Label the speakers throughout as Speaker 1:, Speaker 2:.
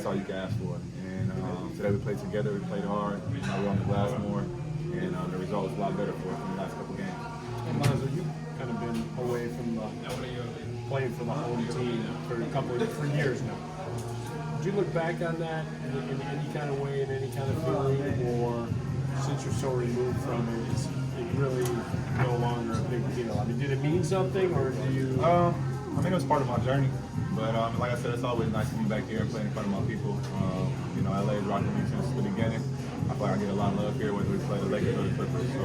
Speaker 1: that's all you can ask for. And today we played together, we played hard, we on the glass more, and the result was a lot better for us in the last couple games.
Speaker 2: And Lonzo, you've kind of been away from playing for the home team for years now. Do you look back on that in any kind of way, in any kind of feeling, or since you're so removed from it, is it really no longer a big deal? I mean, did it mean something, or do you?
Speaker 1: I think it was part of my journey, but like I said, it's always nice to be back here and playing in front of my people. LA is rocking me since the beginning. I feel like I get a lot of love here, whether we play the Lakers or the Clippers. So,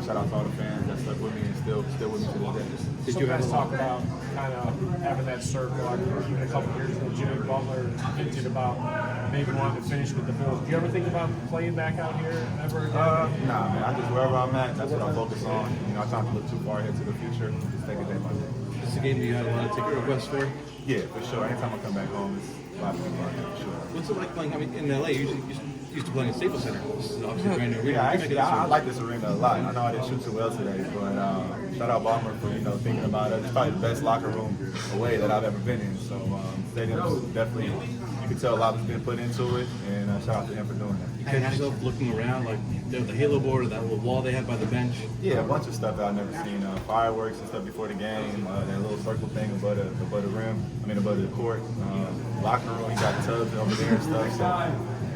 Speaker 1: shout out to all the fans that stuck with me and still with me to this day.
Speaker 2: Did you guys talk about kind of having that circle? I remember even a couple years ago, Jimmy Butler hinted about maybe wanting to finish with the Bulls. Do you ever think about playing back out here ever again?
Speaker 1: Nah, man. I just wherever I'm at, that's what I focus on. I try not to look too far ahead to the future. Just take it day by day.
Speaker 3: This is a game that you had a lot of ticket requests for?
Speaker 1: Yeah, for sure. Anytime I come back home, it's a lot of fun for sure.
Speaker 3: What's it like playing? I mean, in LA, you used to play in Staples Center. This is obviously a brand new arena.
Speaker 1: Yeah, actually, I like this arena a lot. I know I didn't shoot too well today, but shout out Balmer for thinking about it. It's probably the best locker room away that I've ever been in. So stadium is definitely, you can tell a lot has been put into it, and shout out to him for doing that.
Speaker 3: You catch yourself looking around, like the Halo board or that little wall they had by the bench?
Speaker 1: Yeah, a bunch of stuff that I've never seen. Fireworks and stuff before the game, that little circle thing above the rim, above the court. Locker room, he got tubs over there and stuff.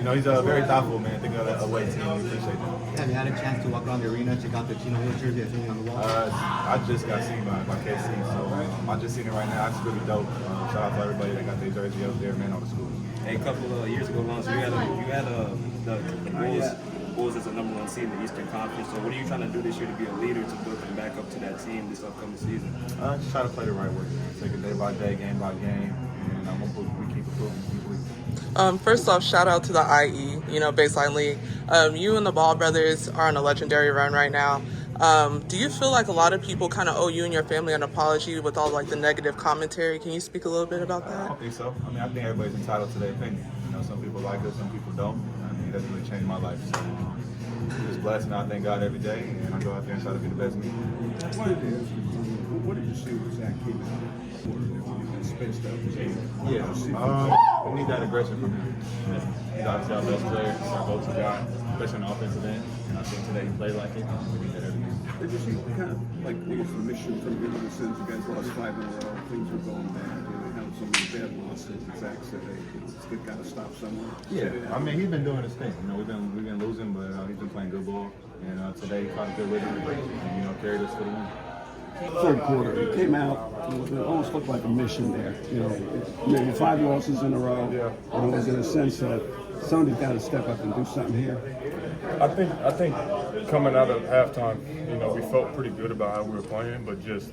Speaker 1: So, he's very thoughtful, man. Think of that away team. We appreciate that.
Speaker 4: Have you had a chance to walk around the arena, check out the Chino Hills jersey that's hanging on the wall?
Speaker 1: I just got seen by KC, so I just seen it right now. It's really dope. Shout out to everybody that got their jersey up there, man, on the school.
Speaker 5: Hey, a couple of years ago, Lonzo, you had the Bulls as a #1 seed in the Eastern Conference. So what are you trying to do this year to be a leader to build them back up to that team this upcoming season?
Speaker 1: Just try to play the right way, man. Take it day by day, game by game, and we keep improving each week.
Speaker 6: First off, shout out to the IE, Baseline League. You and the Ball brothers are on a legendary run right now. Do you feel like a lot of people kind of owe you and your family an apology with all the negative commentary? Can you speak a little bit about that?
Speaker 1: I don't think so. I think everybody's entitled to their opinion. Some people like us, some people don't. It doesn't really change my life. So I'm just blessed, and I thank God every day, and I go out there and try to be the best me.
Speaker 7: What did you see with Zach came out? Spaced out the game.
Speaker 1: Yeah, we need that aggression from him. He's obviously our best player, he's our go-to guy, especially on the offensive end. And I think today he played like it. We need that every game.
Speaker 7: Did you see kind of like the mission from him in the sense you guys lost 5 in a row, things were going bad, they had some bad losses, and Zach said, hey, it's got to stop somewhere.
Speaker 1: Yeah, he's been doing his thing. We've been losing, but he's been playing good ball. And today he caught a good rhythm and carried us for the win.
Speaker 7: Third quarter, it came out, it almost looked like a mission there. Maybe 5 losses in a row. Yeah. And it was in a sense that somebody's got to step up and do something here.
Speaker 8: I think coming out of halftime, we felt pretty good about how we were playing, but just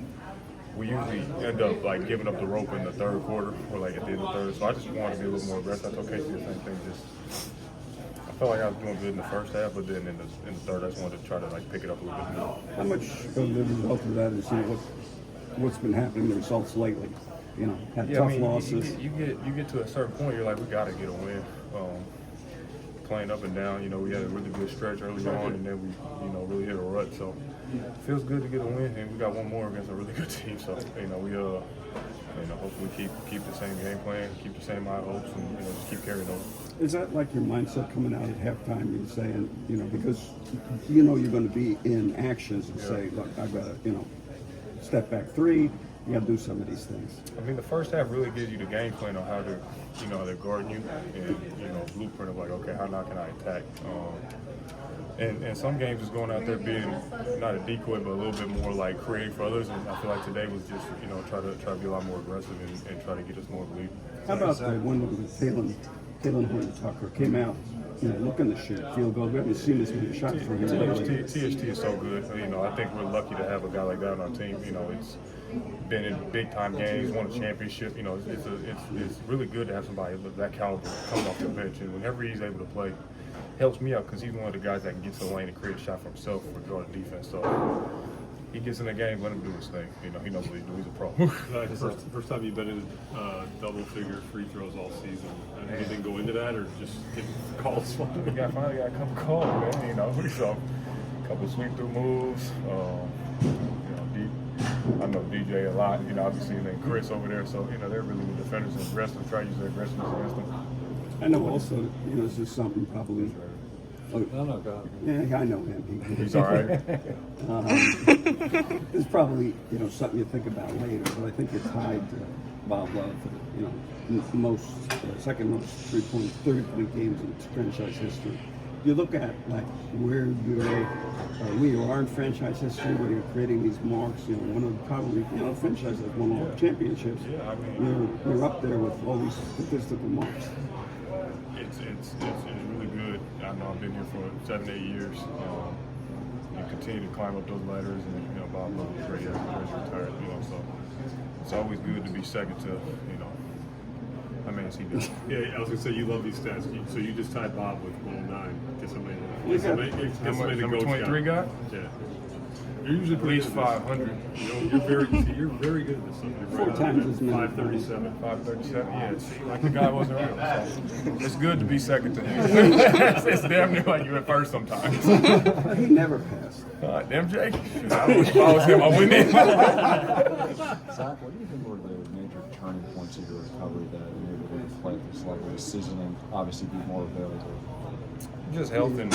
Speaker 8: we usually end up giving up the rope in the third quarter or at the end of the third. So I just wanted to be a little more aggressive. I told Casey the same thing. I felt like I was doing good in the first half, but then in the third, I just wanted to try to pick it up a little bit more.
Speaker 7: How much of the result of that is what's been happening, the results lately? Tough losses.
Speaker 8: You get to a certain point, you're like, we got to get a win. Playing up and down, we had a really good stretch early on, and then we, really hit a rut. So it feels good to get a win, and we got one more against a really good team. So we hopefully keep the same game plan, keep the same high hopes, and just keep carrying over.
Speaker 7: Is that like your mindset coming out at halftime? You're saying, because you're going to be in actions and say, look, I've got to, step back 3. You got to do some of these things.
Speaker 8: The first half really gives you the game plan on how they're guarding you, and blueprint of okay, how now can I attack? And some games is going out there being not a decoy, but a little bit more creating for others. And I feel like today was just try to be a lot more aggressive and try to get us more belief.
Speaker 7: How about the one with Taylor Horton-Tucker came out, looking to shoot field goal? We haven't seen this many shots from him lately.
Speaker 8: THT is so good. I think we're lucky to have a guy like that on our team. It's been in big time games, won a championship. It's really good to have somebody of that caliber coming off the bench, and whenever he's able to play, helps me out because he's one of the guys that can get to the lane and create a shot for himself for guard defense. So he gets in the game, let him do his thing. He knows what he's doing. He's a pro.
Speaker 2: First time you've been in double-figure free throws all season. Anything go into that, or just getting calls?
Speaker 8: We finally got a couple calls, man. So a couple sweep through moves. I know DJ a lot. You know, obviously, and then Chris over there. So, you know, they're really good defenders and aggressive. Try to use their aggressiveness against them.
Speaker 7: I know also, you know, this is something probably.
Speaker 3: No, go ahead.
Speaker 7: Yeah, I know him.
Speaker 8: He's all right.
Speaker 7: It's probably, you know, something you think about later, but I think it's tied to Bob Love, you know, second most 30-point games in franchise history. You look at like where we are in franchise history, where you're creating these marks. You know, one of probably, you know, franchise that won all championships.
Speaker 8: Yeah, I mean,
Speaker 7: you're up there with all these statistical marks.
Speaker 8: It's really good. I know I've been here for 7-8 years. You continue to climb up those ladders, and you know Bob Love is great after he's retired. You know, so it's always good to be second to, you know. I mean, he does.
Speaker 2: Yeah, I was gonna say you love these stats. So you just tied Bob with 109. Get somebody.
Speaker 8: Number 23 guy?
Speaker 2: Yeah. You're usually
Speaker 8: At least 500.
Speaker 2: You know, you're very good at this stuff. You're
Speaker 7: 4 times as many.
Speaker 2: 537.
Speaker 8: 537. Yeah, see, like the guy wasn't real. So it's good to be second to him. It's damn near like you're at first sometimes.
Speaker 7: He never passed.
Speaker 8: MJ? If I was him, I wouldn't even.
Speaker 9: Zach, what do you think were the major turning points of your recovery that enabled you to play at this level of season and obviously be more available?
Speaker 8: Just health and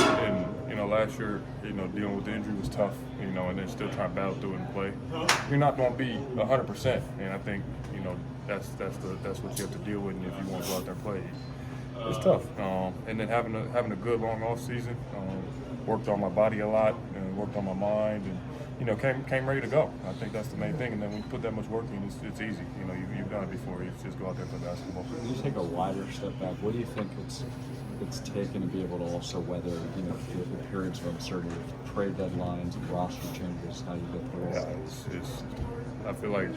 Speaker 8: you know, last year, you know, dealing with the injury was tough, you know, and then still trying to battle through it and play. You're not going to be 100%, and I think, you know, that's what you have to deal with, and if you want to go out there and play. It's tough. And then having a good long off season, worked on my body a lot and worked on my mind, and you know, came ready to go. I think that's the main thing. And then when you put that much work in, it's easy. You know, you've done it before. You just go out there and play basketball.
Speaker 9: When you take a wider step back, what do you think it's taken to be able to also weather, you know, the periods of uncertainty, trade deadlines, and roster changes, how you get through all that?
Speaker 8: I feel like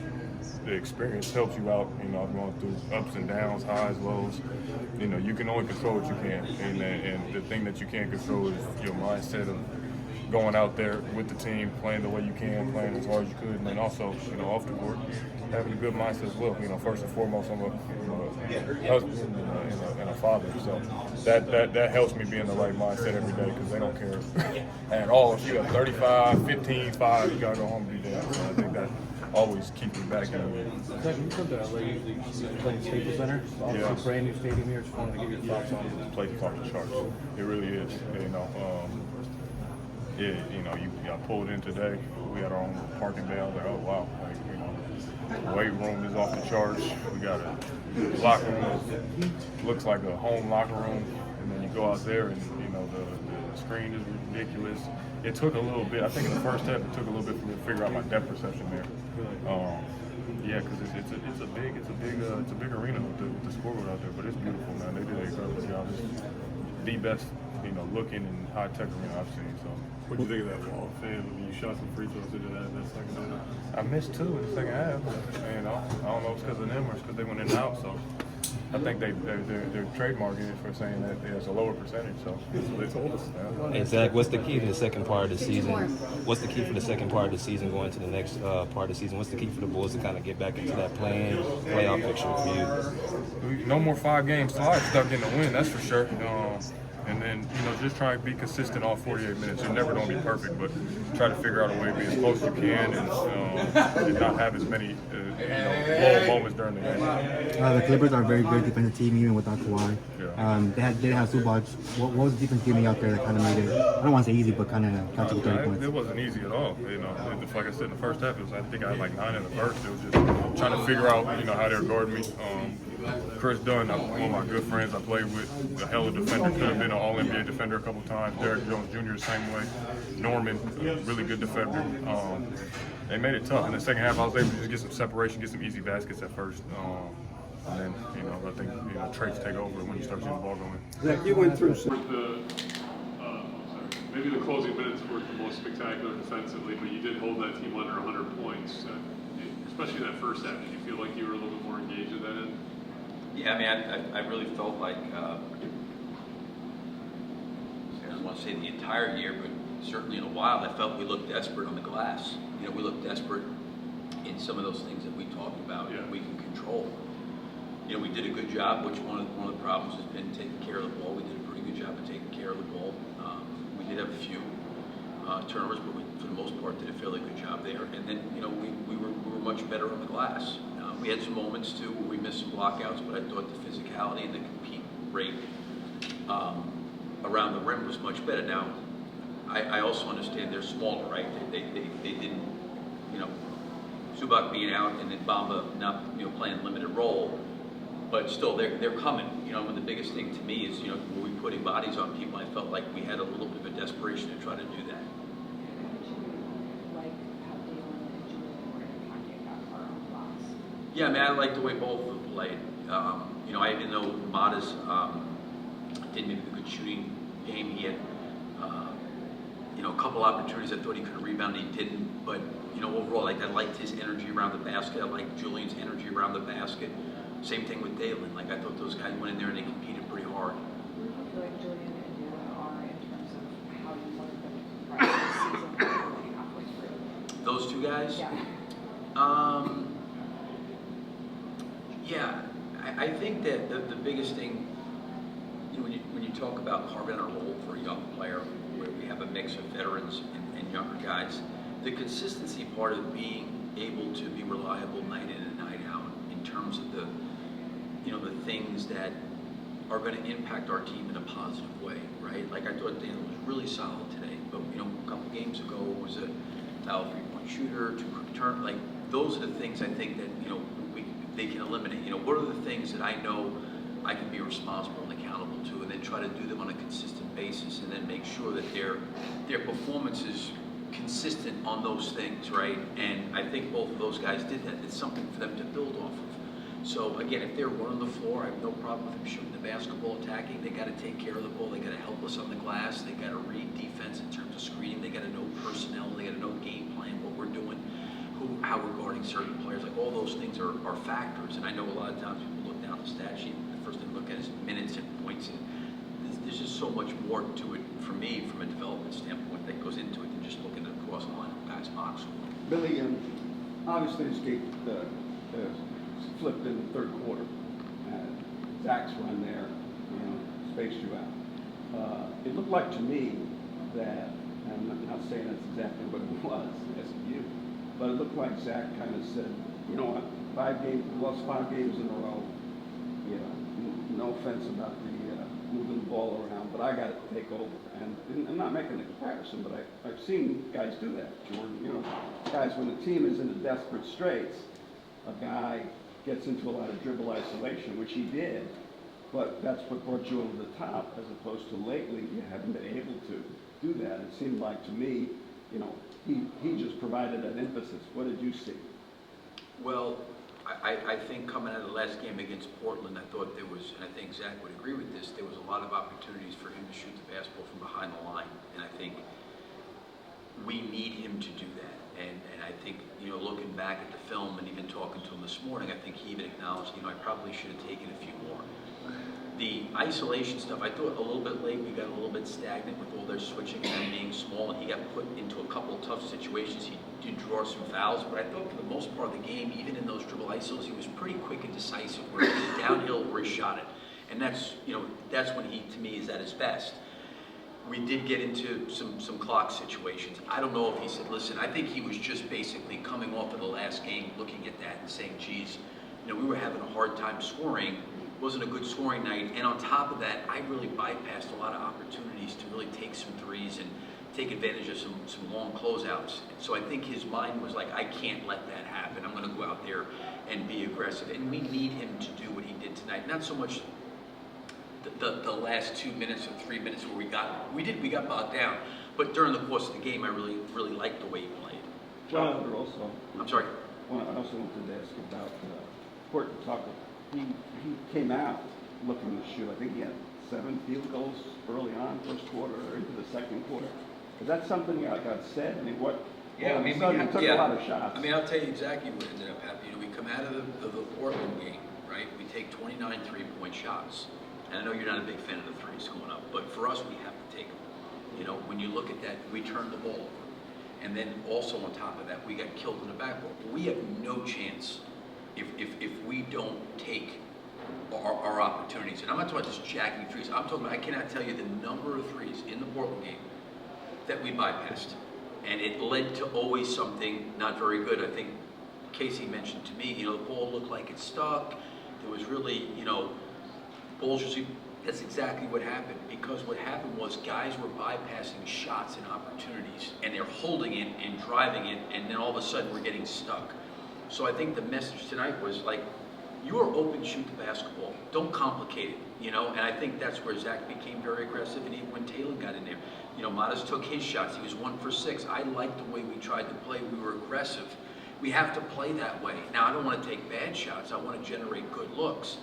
Speaker 8: the experience helps you out. You know, I've gone through ups and downs, highs, lows. You know, you can only control what you can, and the thing that you can't control is your mindset of going out there with the team, playing the way you can, playing as hard as you could, and then also, you know, off the court, having a good mindset as well. You know, first and foremost, I'm a husband and a father, so that helps me be in the right mindset every day because they don't care at all. If you have 35, 15, 5, you gotta go home and be there. So I think that always keeps me back in it.
Speaker 3: Zach, you come to LA usually playing Staples Center. It's obviously a brand new stadium here. Just wanted to get your thoughts on it.
Speaker 8: This place is off the charts. It really is. You know, yeah, you know, I pulled in today. We had our own parking bay. I was like, oh wow, like, you know, the weight room is off the charts. We got a locker room that looks like a home locker room, and then you go out there and you know the screen is ridiculous. It took a little bit. I think in the first half it took a little bit for me to figure out my depth perception there. Yeah, because it's a big arena with the scoreboard out there, but it's beautiful, man. They did an incredible job. It's the best, you know, looking and high tech arena I've seen. So.
Speaker 2: What do you think of that wall of fame? I mean, you shot some free throws into that second half.
Speaker 8: I missed 2 in the second half. You know, I don't know if it's because of them or it's because they went in and out. So I think they're trademarking it for saying that it's a lower percentage. So that's what they told us. Yeah.
Speaker 10: Hey Zach, what's the key to the second part of the season? What's the key for the second part of the season going to the next part of the season? What's the key for the Bulls to kind of get back into that playoff picture for you?
Speaker 8: No more 5 games till I stuck in the win, that's for sure. And then, you know, just try to be consistent all 48 minutes. You're never going to be perfect, but try to figure out a way to be as close as you can and not have as many, you know, low moments during the game.
Speaker 4: The Clippers are a very good defensive team, even without Kawhi.
Speaker 8: Yeah.
Speaker 4: They didn't have Zubac. What was the defense giving out there that kind of made it, I don't want to say easy, but kind of got to the 30 points?
Speaker 8: It wasn't easy at all. You know, like I said in the first half, I think I had like 9 in the first. It was just trying to figure out, you know, how they were guarding me. Chris Dunn, one of my good friends I played with, a hell of a defender, could have been an All-NBA defender a couple times. Derrick Jones Jr. the same way. Norman, really good defender. They made it tough. In the second half, I was able to just get some separation, get some easy baskets at first. And then, you know, I think, you know, traits take over when you start seeing the ball going.
Speaker 7: Zach, you went through
Speaker 2: Maybe the closing minutes weren't the most spectacular defensively, but you did hold that team under 100 points. Especially in that first half, did you feel like you were a little bit more engaged at that end?
Speaker 11: Yeah, I mean, I really felt like, I don't want to say the entire year, but certainly in a while, I felt we looked desperate on the glass. You know, we looked desperate in some of those things that we talked about that we can control. You know, we did a good job, which one of the problems has been taking care of the ball. We did a pretty good job of taking care of the ball. We did have a few turnovers, but we, for the most part, did a fairly good job there. And then, you know, we were much better on the glass. We had some moments too where we missed some blockouts, but I thought the physicality and the compete rate around the rim was much better. Now, I also understand they're smaller, right? They didn't, you know, Zubac being out and then Bamba not, you know, playing limited role, but still they're coming. You know, and the biggest thing to me is, you know, were we putting bodies on people? I felt like we had a little bit of a desperation to try to do that. Yeah, I mean, I like the way both of them played. You know, even though Mata's didn't have a good shooting game, he had, you know, a couple opportunities. I thought he could have rebounded, he didn't. But, you know, overall, like, I liked his energy around the basket. I liked Julian's energy around the basket. Same thing with Dalen. Like, I thought those guys went in there and they competed pretty hard.
Speaker 12: Where do you feel like Julian and Dalen are in terms of how you wanted them to progress this season, like halfway through?
Speaker 11: Those two guys?
Speaker 12: Yeah.
Speaker 11: Yeah, I think that the biggest thing, you know, when you talk about carving out a role for a young player, where we have a mix of veterans and younger guys, the consistency part of being able to be reliable night in and night out in terms of the, you know, the things that are going to impact our team in a positive way, right? Like, I thought Daniel was really solid today, but, you know, a couple games ago it was a foul three-point shooter, two quick turn. Like, those are the things I think that, you know, they can eliminate. You know, what are the things that I know I can be responsible and accountable to, and then try to do them on a consistent basis, and then make sure that their performance is consistent on those things, right? And I think both of those guys did that. It's something for them to build off of. So again, if they're running the floor, I have no problem with them shooting the basketball, attacking. They got to take care of the ball. They got to help us on the glass. They got to read defense in terms of screening. They got to know personnel. They got to know game plan, what we're doing, how we're guarding certain players. Like, all those things are factors. And I know a lot of times people look down at the stat sheet, the first thing they look at is minutes and points. And there's just so much more to it for me from a development standpoint that goes into it than just looking at across the line of guys' box.
Speaker 7: Billy, obviously this game flipped in the third quarter. Zach's run there, you know, spaced you out. It looked like to me that, and I'm not saying that's exactly what it was, SMU, but it looked like Zach kind of said, you know what, we lost 5 games in a row. You know, no offense about the moving the ball around, but I got to take over. And I'm not making a comparison, but I've seen guys do that, Jordan. You know, guys, when the team is in a desperate straits, a guy gets into a lot of dribble isolation, which he did, but that's what brought you over the top, as opposed to lately you haven't been able to do that. It seemed like to me, you know, he just provided that emphasis. What did you see?
Speaker 11: Well, I think coming out of the last game against Portland, I thought there was, and I think Zach would agree with this, there was a lot of opportunities for him to shoot the basketball from behind the line. And I think we need him to do that. And I think, you know, looking back at the film and even talking to him this morning, I think he even acknowledged, you know, I probably should have taken a few more. The isolation stuff, I thought a little bit late, we got a little bit stagnant with all their switching and them being small, and he got put into a couple of tough situations. He did draw some fouls, but I thought for the most part of the game, even in those dribble isos, he was pretty quick and decisive, where he was downhill where he shot it. And that's, you know, that's when he, to me, is at his best. We did get into some clock situations. I don't know if he said, listen, I think he was just basically coming off of the last game, looking at that and saying, geez, you know, we were having a hard time scoring. Wasn't a good scoring night, and on top of that, I really bypassed a lot of opportunities to really take some threes and take advantage of some long closeouts. So I think his mind was like, I can't let that happen. I'm going to go out there and be aggressive, and we need him to do what he did tonight. Not so much the last 2 minutes or 3 minutes where we got bogged down, but during the course of the game, I really liked the way he played.
Speaker 7: John, also.
Speaker 11: I'm sorry.
Speaker 7: Well, I also wanted to ask about Horton Tucker. He came out looking to shoot. I think he had 7 field goals early on, first quarter or into the second quarter. Is that something that got said? I mean, what?
Speaker 11: Yeah, I mean,
Speaker 7: he took a lot of shots.
Speaker 11: I mean, I'll tell you exactly what ended up happening. You know, we come out of the Portland game, right? We take 29 3-point shots. And I know you're not a big fan of the threes going up, but for us, we have to take them. You know, when you look at that, we turned the ball over. And then also on top of that, we got killed in the backboard. We have no chance if we don't take our opportunities. And I'm not talking about just jacking threes. I'm talking about, I cannot tell you the number of threes in the Portland game that we bypassed. And it led to always something not very good. I think Casey mentioned to me, the ball looked like it stuck. There was really, balls usually, that's exactly what happened. Because what happened was guys were bypassing shots and opportunities, and they're holding it and driving it, and then all of a sudden we're getting stuck. So I think the message tonight was like, you are open, shoot the basketball. Don't complicate it, and I think that's where Zach became very aggressive, and even when Taylor got in there. Modest took his shots. He was 1 for 6. I liked the way we tried to play. We were aggressive. We have to play that way. Now, I don't want to take bad shots. I want to generate good looks.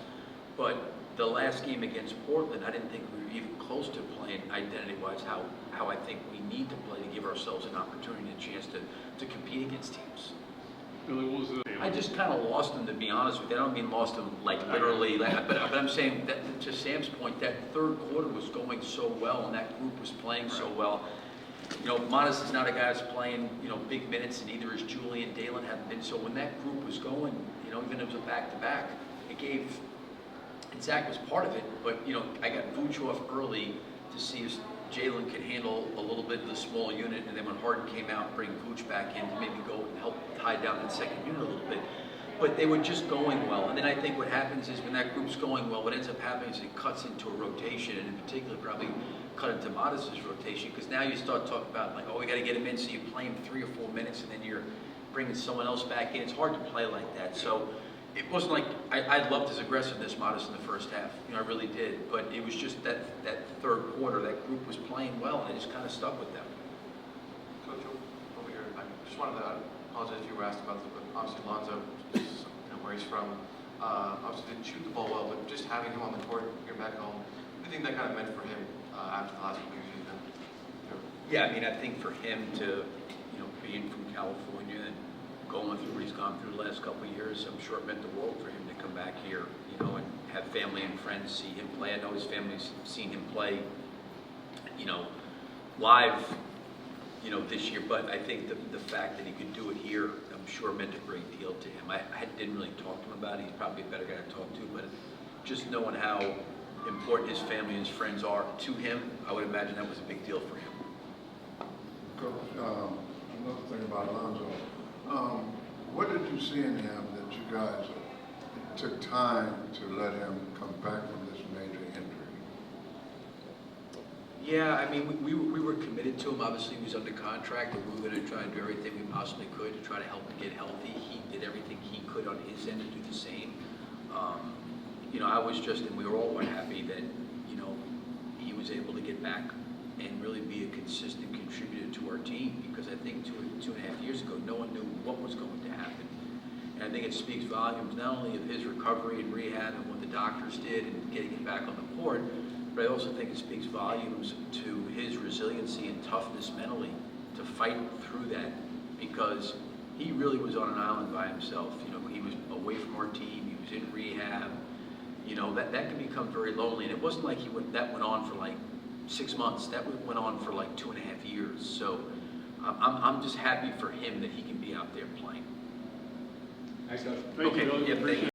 Speaker 11: But the last game against Portland, I didn't think we were even close to playing identity-wise how I think we need to play to give ourselves an opportunity and a chance to compete against teams.
Speaker 2: Billy, what was
Speaker 11: I just kind of lost them, to be honest with you. I don't mean lost them like literally, but I'm saying that to Sam's point, that third quarter was going so well and that group was playing so well. Modest is not a guy that's playing, big minutes, and neither is Julian. Dalen haven't been. So when that group was going, even if it was a back-to-back, it gave, and Zach was part of it, but, I got Vooch off early to see if Jalen could handle a little bit of the small unit, and then when Harden came out, bring Vooch back in to maybe go and help tie down that second unit a little bit. But they were just going well. And then I think what happens is when that group's going well, what ends up happening is it cuts into a rotation, and in particular probably cut into Modest's rotation, because now you start talking about like, oh, we got to get him in, so you play him 3 or 4 minutes, and then you're bringing someone else back in. It's hard to play like that. So it wasn't like, I loved his aggressiveness, Modest, in the first half. I really did. But it was just that third quarter, that group was playing well, and it just kind of stuck with them.
Speaker 13: Coach, over here, I just wanted to apologize if you were asked about this, but obviously Lonzo, where he's from, obviously didn't shoot the ball well, but just having him on the court here back home, what do you think that kind of meant for him after the last few years he's been?
Speaker 11: Yeah, I mean, I think for him to, being from California and going through what he's gone through the last couple of years, I'm sure it meant the world for him to come back here, and have family and friends see him play. I know his family's seen him play, live, this year, but I think the fact that he could do it here, I'm sure meant a great deal to him. I didn't really talk to him about it. He's probably a better guy to talk to, but just knowing how important his family and his friends are to him, I would imagine that was a big deal for him.
Speaker 14: Coach, another thing about Lonzo, what did you see in him that you guys took time to let him come back from this major injury?
Speaker 11: Yeah, I mean, we were committed to him. Obviously, he was under contract, and we were going to try and do everything we possibly could to try to help him get healthy. He did everything he could on his end to do the same. I was just, and we were all happy that, he was able to get back and really be a consistent contributor to our team, because I think 2.5 years ago, no one knew what was going to happen. And I think it speaks volumes not only of his recovery and rehab and what the doctors did and getting him back on the court, but I also think it speaks volumes to his resiliency and toughness mentally to fight through that, because he really was on an island by himself. He was away from our team, he was in rehab. That can become very lonely, and it wasn't like that went on for like 6 months. That went on for like 2.5 years. So I'm just happy for him that he can be out there playing.
Speaker 2: Thanks, Coach.
Speaker 11: Okay, yeah, thank you.